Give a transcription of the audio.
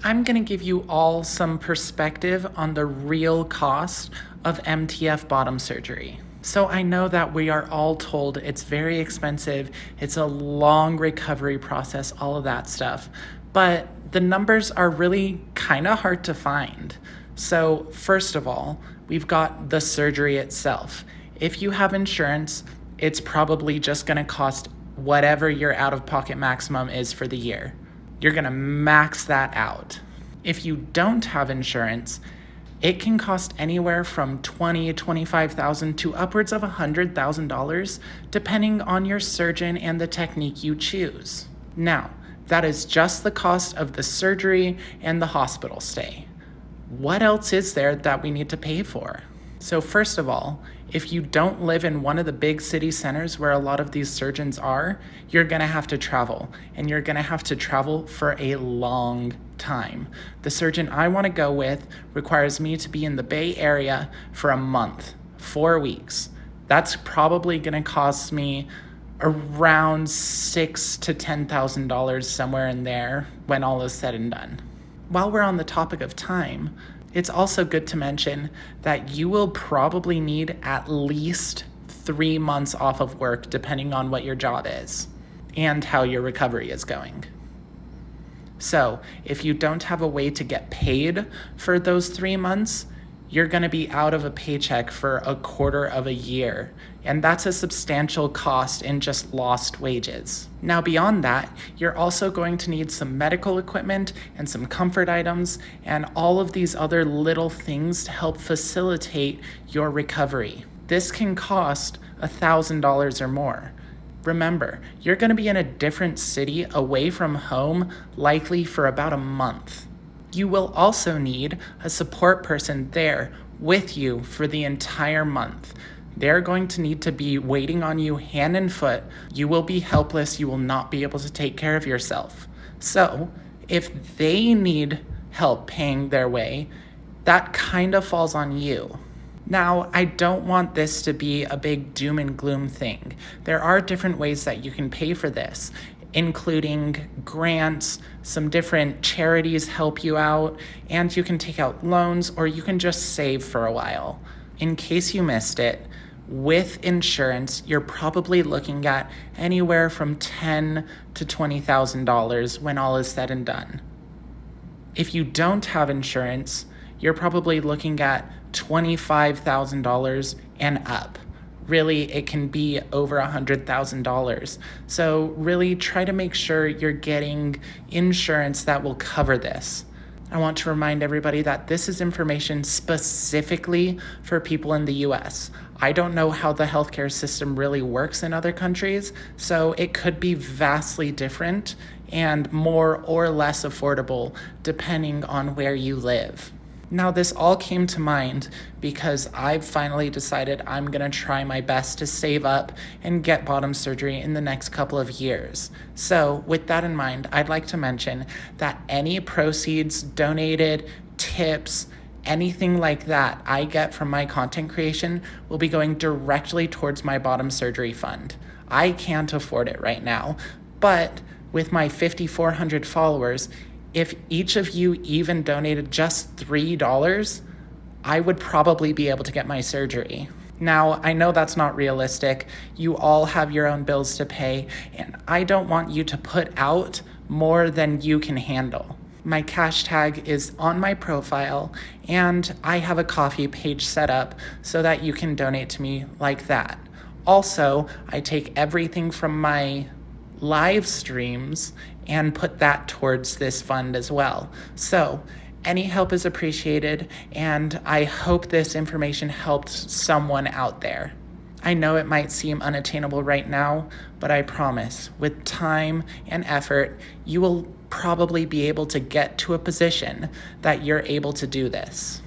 I'm going to give you all some perspective on the real cost of MTF bottom surgery. So I know that we are all told it's very expensive, it's a long recovery process, all of that stuff, but the numbers are really kind of hard to find. So first of all, we've got the surgery itself. If you have insurance, it's probably just going to cost whatever your out-of-pocket maximum is for the year. You're going to max that out. If you don't have insurance, it can cost anywhere from $20,000 to $25,000 to upwards of $100,000, depending on your surgeon and the technique you choose. Now, that is just the cost of the surgery and the hospital stay. What else is there that we need to pay for? So first of all, if you don't live in one of the big city centers where a lot of these surgeons are, you're gonna have to travel, and you're gonna have to travel for a long time. The surgeon I wanna go with requires me to be in the Bay Area for a month, 4 weeks. That's probably gonna cost me around $6,000 to $10,000, somewhere in there, when all is said and done. While we're on the topic of time, it's also good to mention that you will probably need at least 3 months off of work, depending on what your job is and how your recovery is going. So if you don't have a way to get paid for those 3 months, you're going to be out of a paycheck for a quarter of a year. And that's a substantial cost in just lost wages. Now, beyond that, you're also going to need some medical equipment and some comfort items and all of these other little things to help facilitate your recovery. This can cost $1,000 or more. Remember, you're going to be in a different city away from home, likely for about a month. You will also need a support person there with you for the entire month. They're going to need to be waiting on you hand and foot. You will be helpless. You will not be able to take care of yourself. So if they need help paying their way, that kind of falls on you. Now, I don't want this to be a big doom and gloom thing. There are different ways that you can pay for this, including grants, some different charities help you out, and you can take out loans or you can just save for a while. In case you missed it, with insurance, you're probably looking at anywhere from $10,000 to $20,000 when all is said and done. If you don't have insurance, you're probably looking at $25,000 and up. Really, it can be over $100,000. So really try to make sure you're getting insurance that will cover this. I want to remind everybody that this is information specifically for people in the US. I don't know how the healthcare system really works in other countries, so it could be vastly different and more or less affordable depending on where you live. Now, this all came to mind because I've finally decided I'm gonna try my best to save up and get bottom surgery in the next couple of years. So with that in mind, I'd like to mention that any proceeds, donated, tips, anything like that I get from my content creation will be going directly towards my bottom surgery fund. I can't afford it right now, but with my 5,400 followers, if each of you even donated just $3, I would probably be able to get my surgery. Now, I know that's not realistic. You all have your own bills to pay, and I don't want you to put out more than you can handle. My cash tag is on my profile, and I have a Ko-fi page set up so that you can donate to me like that. Also, I take everything from my live streams and put that towards this fund as well. So any help is appreciated, and I hope this information helped someone out there. I know it might seem unattainable right now, but I promise, with time and effort, you will probably be able to get to a position that you're able to do this.